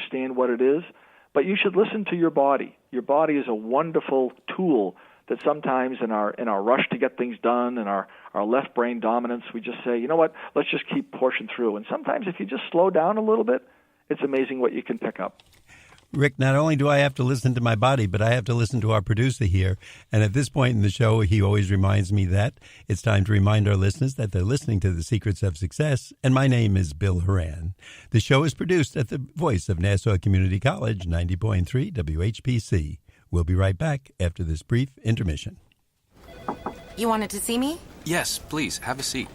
understand what it is, but you should listen to your body. Your body is a wonderful tool that sometimes in our rush to get things done and our left brain dominance, we just say, you know what, let's just keep pushing through. And sometimes if you just slow down a little bit, it's amazing what you can pick up. Rick, not only do I have to listen to my body, but I have to listen to our producer here. And at this point in the show, he always reminds me that it's time to remind our listeners that they're listening to The Secrets of Success. And my name is Bill Horan. The show is produced at the voice of Nassau Community College, 90.3 WHPC. We'll be right back after this brief intermission. You wanted to see me? Yes, please, have a seat.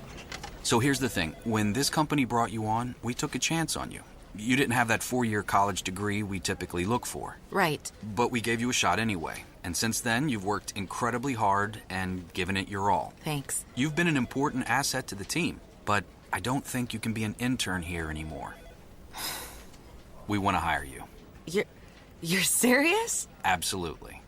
So here's the thing. When this company brought you on, we took a chance on you. You didn't have that 4-year college degree we typically look for. Right. But we gave you a shot anyway. And since then, you've worked incredibly hard and given it your all. Thanks. You've been an important asset to the team, but I don't think you can be an intern here anymore. We want to hire you. You're serious? Absolutely.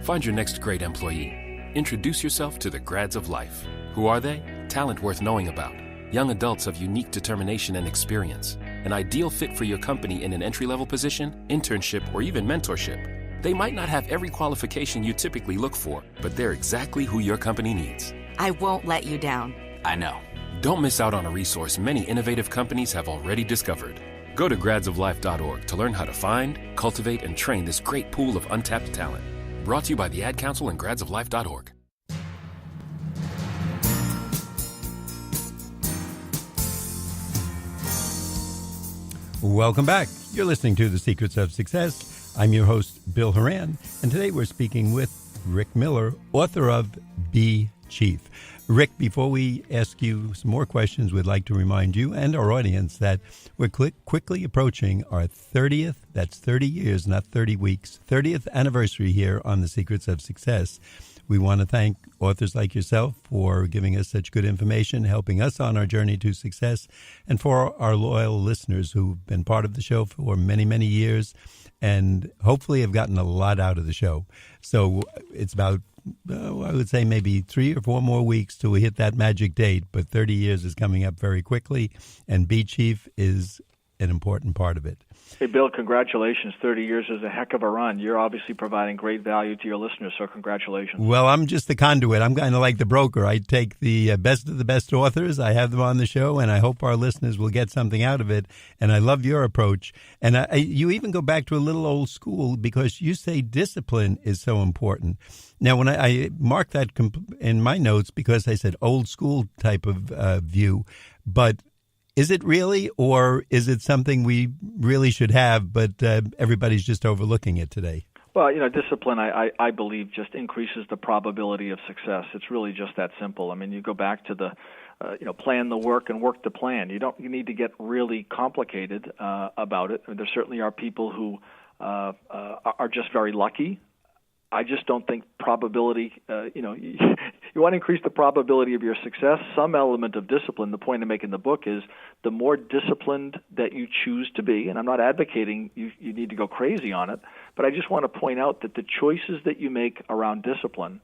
Find your next great employee. Introduce yourself to the Grads of Life. Who are they? Talent worth knowing about. Young adults of unique determination and experience. An ideal fit for your company in an entry-level position, internship, or even mentorship. They might not have every qualification you typically look for, but they're exactly who your company needs. I won't let you down. I know. Don't miss out on a resource many innovative companies have already discovered. Go to gradsoflife.org to learn how to find, cultivate, and train this great pool of untapped talent. Brought to you by the Ad Council and gradsoflife.org. Welcome back. You're listening to The Secrets of Success. I'm your host, Bill Horan, and today we're speaking with Rick Miller, author of Be Chief. Rick, before we ask you some more questions, we'd like to remind you and our audience that we're quickly approaching our 30th, that's 30 years, not 30 weeks, 30th anniversary here on The Secrets of Success. We want to thank authors like yourself for giving us such good information, helping us on our journey to success, and for our loyal listeners who've been part of the show for many, many years and hopefully have gotten a lot out of the show. So it's about, I would say maybe 3 or 4 more weeks till we hit that magic date, but 30 years is coming up very quickly, and Be Chief is an important part of it. Hey, Bill, congratulations. 30 years is a heck of a run. You're obviously providing great value to your listeners, so congratulations. Well, I'm just the conduit. I'm kind of like the broker. I take the best of the best authors. I have them on the show, and I hope our listeners will get something out of it. And I love your approach. And you even go back to a little old school because you say discipline is so important. Now, when I marked that in my notes because I said old school type of view, but is it really, or is it something we really should have, but everybody's just overlooking it today? Well, discipline, I believe, just increases the probability of success. It's really just that simple. I mean, you go back to the, plan the work and work the plan. You need to get really complicated about it. I mean, there certainly are people who are just very lucky. I just don't think probability, you want to increase the probability of your success. Some element of discipline, the point I make in the book is the more disciplined that you choose to be, and I'm not advocating you need to go crazy on it, but I just want to point out that the choices that you make around discipline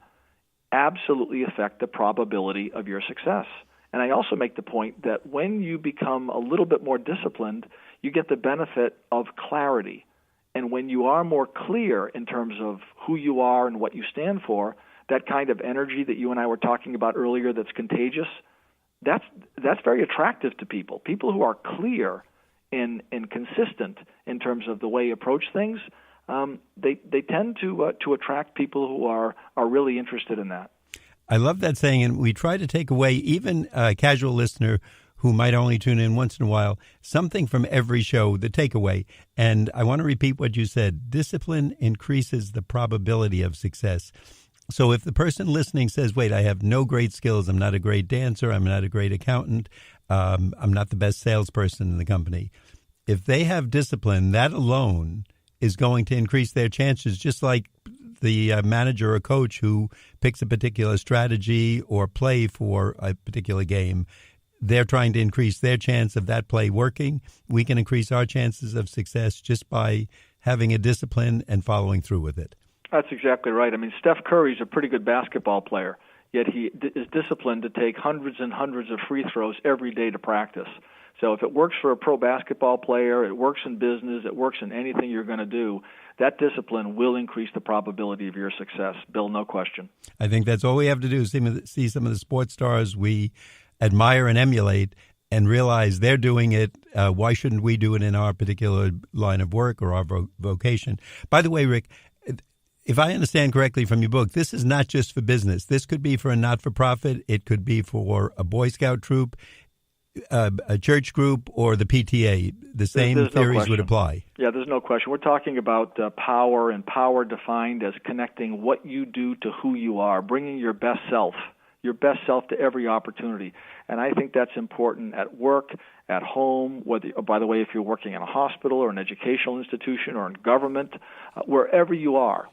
absolutely affect the probability of your success. And I also make the point that when you become a little bit more disciplined, you get the benefit of clarity. And when you are more clear in terms of who you are and what you stand for, that kind of energy that you and I were talking about earlier that's contagious, that's very attractive to people. People who are clear and consistent in terms of the way you approach things, they tend to attract people who are really interested in that. I love that saying, and we try to take away, even a casual listener who might only tune in once in a while, something from every show, the takeaway. And I want to repeat what you said. Discipline increases the probability of success. So if the person listening says, wait, I have no great skills, I'm not a great dancer, I'm not a great accountant, I'm not the best salesperson in the company. If they have discipline, that alone is going to increase their chances, just like the manager or coach who picks a particular strategy or play for a particular game. They're trying to increase their chance of that play working. We can increase our chances of success just by having a discipline and following through with it. That's exactly right. I mean, Steph Curry's a pretty good basketball player, yet he is disciplined to take hundreds and hundreds of free throws every day to practice. So if it works for a pro basketball player, it works in business, it works in anything you're going to do, that discipline will increase the probability of your success. Bill, no question. I think that's all we have to do is see some of the sports stars we admire and emulate and realize they're doing it. Why shouldn't we do it in our particular line of work or our vocation? By the way, Rick, if I understand correctly from your book, this is not just for business. This could be for a not-for-profit. It could be for a Boy Scout troop, a church group, or the PTA. The same there's theories no would apply. Yeah, there's no question. We're talking about power, and power defined as connecting what you do to who you are, bringing your best self to every opportunity. And I think that's important at work, at home, by the way, if you're working in a hospital or an educational institution or in government, wherever you are,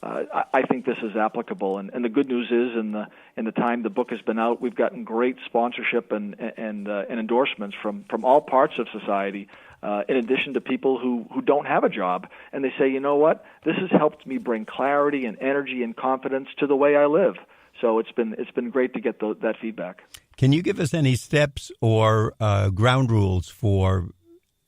I think this is applicable. And the good news is, in the time the book has been out, we've gotten great sponsorship and endorsements from all parts of society, in addition to people who don't have a job. And they say, you know what, this has helped me bring clarity and energy and confidence to the way I live. So it's been great to get that feedback. Can you give us any steps or ground rules for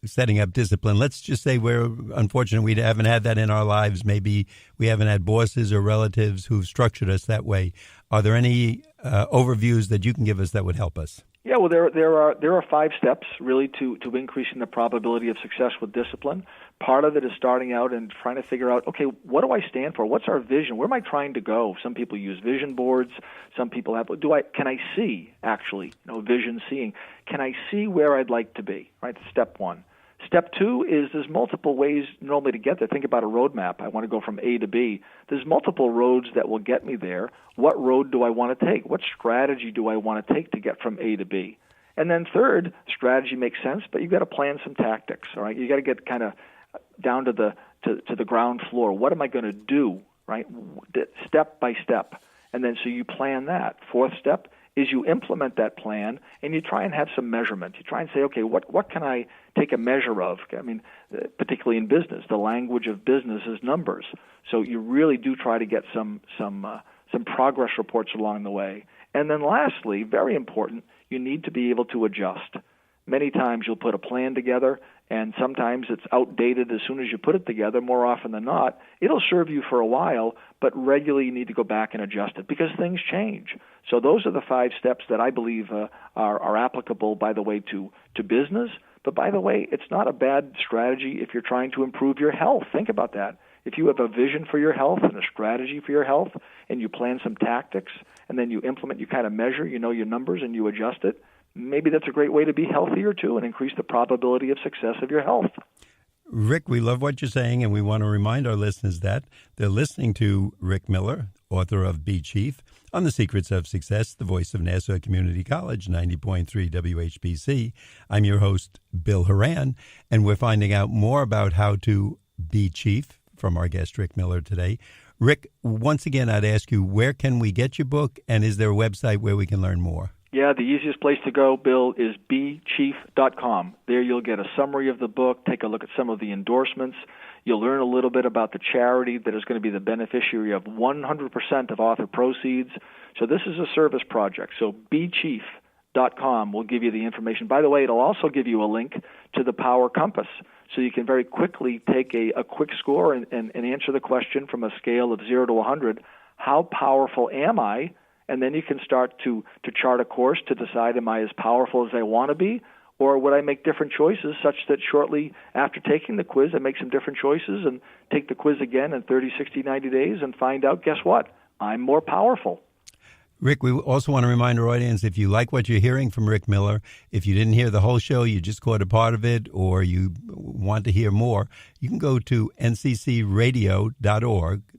setting up discipline? Let's just say we're unfortunate we haven't had that in our lives. Maybe we haven't had bosses or relatives who've structured us that way. Are there any overviews that you can give us that would help us? Yeah, well, there are 5 steps really to increasing the probability of success with discipline. Part of it is starting out and trying to figure out, okay, what do I stand for? What's our vision? Where am I trying to go? Some people use vision boards. Some people have. Can I see actually? Vision seeing. Can I see where I'd like to be? Right. Step 1. Step 2 is there's multiple ways normally to get there. Think about a roadmap. I want to go from A to B. There's multiple roads that will get me there. What road do I want to take? What strategy do I want to take to get from A to B? And then third, strategy makes sense, but you've got to plan some tactics. All right, you got to get kind of down to the ground floor. What am I going to do? Right, step by step, and then so you plan that. Fourth step is you implement that plan and you try and have some measurement. You try and say, okay, what can I take a measure of? I mean, particularly in business, the language of business is numbers. So you really do try to get some progress reports along the way. And then lastly, very important, you need to be able to adjust. Many times you'll put a plan together, and sometimes it's outdated as soon as you put it together. More often than not, it'll serve you for a while, but regularly you need to go back and adjust it because things change. So those are the 5 steps that I believe are applicable, by the way, to business. But by the way, it's not a bad strategy if you're trying to improve your health. Think about that. If you have a vision for your health and a strategy for your health, and you plan some tactics, and then you implement, you kind of measure, your numbers, and you adjust it, maybe that's a great way to be healthier, too, and increase the probability of success of your health. Rick, we love what you're saying, and we want to remind our listeners that they're listening to Rick Miller, author of Be Chief, on The Secrets of Success, the voice of Nassau Community College, 90.3 WHPC. I'm your host, Bill Horan, and we're finding out more about how to be chief from our guest, Rick Miller, today. Rick, once again, I'd ask you, where can we get your book, and is there a website where we can learn more? Yeah, the easiest place to go, Bill, is bechief.com. There you'll get a summary of the book, take a look at some of the endorsements. You'll learn a little bit about the charity that is going to be the beneficiary of 100% of author proceeds. So this is a service project. So bechief.com will give you the information. By the way, it'll also give you a link to the Power Compass. So you can very quickly take a quick score and answer the question from a scale of 0 to 100, how powerful am I? And then you can start to chart a course to decide, am I as powerful as I want to be? Or would I make different choices such that shortly after taking the quiz, I make some different choices and take the quiz again in 30, 60, 90 days and find out, guess what? I'm more powerful. Rick, we also want to remind our audience, if you like what you're hearing from Rick Miller, if you didn't hear the whole show, you just caught a part of it, or you want to hear more, you can go to nccradio.org.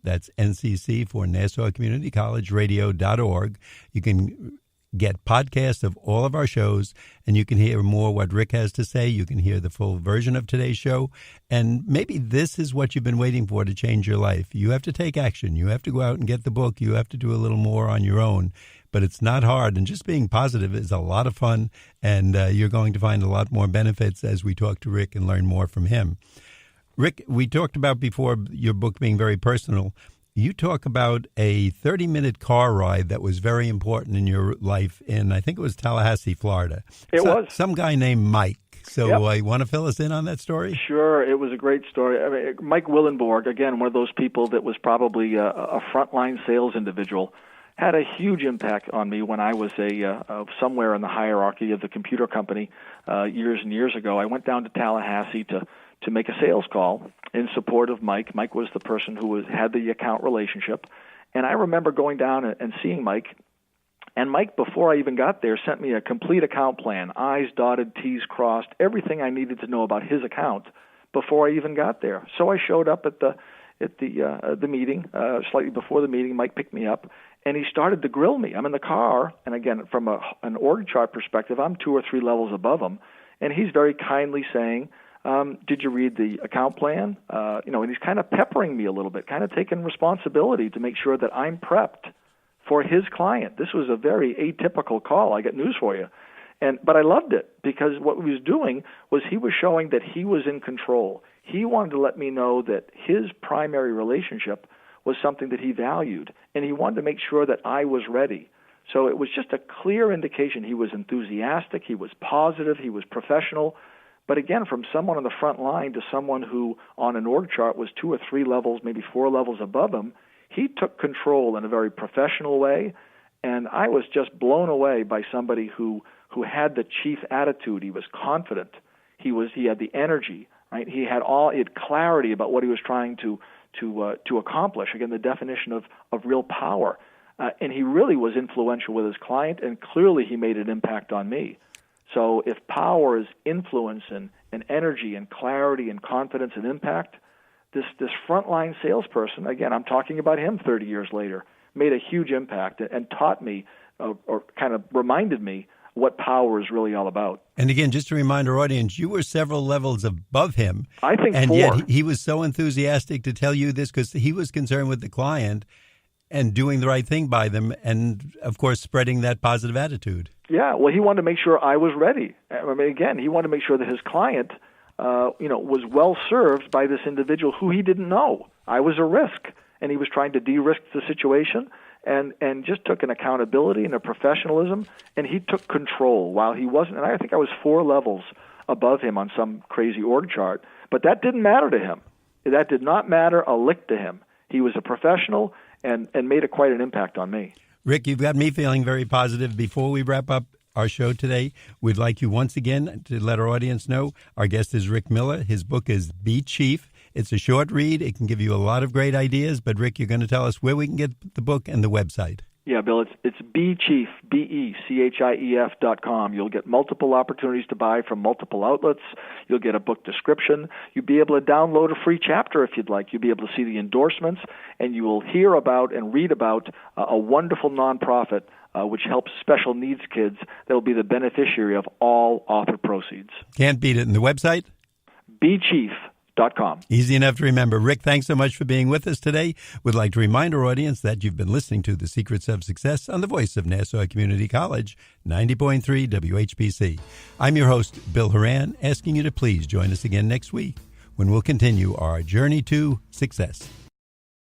That's NCC for Nassau Community College, radio.org. You can get podcasts of all of our shows, and you can hear more what Rick has to say. You can hear the full version of today's show, and maybe this is what you've been waiting for to change your life. You have to take action. You have to go out and get the book. You have to do a little more on your own, but it's not hard, and just being positive is a lot of fun, and you're going to find a lot more benefits as we talk to Rick and learn more from him. Rick, we talked about before your book being very personal. you talk about a 30-minute car ride that was very important in your life in, I think it was Tallahassee, Florida. It was. Some guy named Mike. So you want to fill us in on that story? Sure. It was a great story. I mean, Mike Willenborg, again, one of those people that was probably a frontline sales individual, had a huge impact on me when I was somewhere in the hierarchy of the computer company years and years ago. I went down to Tallahassee to make a sales call in support of Mike. Mike was the person who had the account relationship. And I remember going down and seeing Mike. And Mike, before I even got there, sent me a complete account plan, I's dotted, T's crossed, everything I needed to know about his account before I even got there. So I showed up at the meeting, slightly before the meeting. Mike picked me up, and he started to grill me. I'm in the car, and again, from an org chart perspective, I'm 2 or 3 levels above him, and he's very kindly saying, did you read the account plan? And he's kind of peppering me a little bit, kind of taking responsibility to make sure that I'm prepped for his client. This was a very atypical call. I got news for you. But I loved it because what he was doing was he was showing that he was in control. He wanted to let me know that his primary relationship was something that he valued, and he wanted to make sure that I was ready. So it was just a clear indication he was enthusiastic, he was positive, he was professional. But again, from someone on the front line to someone who on an org chart was 2 or 3 levels, maybe 4 levels above him, he took control in a very professional way, and I was just blown away by somebody who had the chief attitude. He was confident. He had the energy, right? He had clarity about what he was trying to accomplish. Again, the definition of real power. And he really was influential with his client, and clearly he made an impact on me. So if power is influence and energy and clarity and confidence and impact, this frontline salesperson, again, I'm talking about him 30 years later, made a huge impact and taught me or kind of reminded me what power is really all about. And again, just to remind our audience, you were several levels above him. I think and 4. Yet he was so enthusiastic to tell you this because he was concerned with the client and doing the right thing by them and, of course, spreading that positive attitude. Yeah, well, he wanted to make sure I was ready. I mean, again, he wanted to make sure that his client was well served by this individual who he didn't know. I was a risk, and he was trying to de-risk the situation and just took an accountability and a professionalism, and he took control while he wasn't. And I think I was 4 levels above him on some crazy org chart, but that didn't matter to him. That did not matter a lick to him. He was a professional and made quite an impact on me. Rick, you've got me feeling very positive. Before we wrap up our show today, we'd like you once again to let our audience know our guest is Rick Miller. His book is Be Chief. It's a short read. It can give you a lot of great ideas. But, Rick, you're going to tell us where we can get the book and the website. Yeah, Bill, it's BeChief, BeChief.com. You'll get multiple opportunities to buy from multiple outlets. You'll get a book description. You'll be able to download a free chapter if you'd like. You'll be able to see the endorsements, and you will hear about and read about a wonderful nonprofit which helps special needs kids that will be the beneficiary of all author proceeds. Can't beat it. And the website? BeChief.com. Easy enough to remember. Rick, thanks so much for being with us today. We'd like to remind our audience that you've been listening to The Secrets of Success on the voice of Nassau Community College, 90.3 WHPC. I'm your host, Bill Horan, asking you to please join us again next week when we'll continue our journey to success.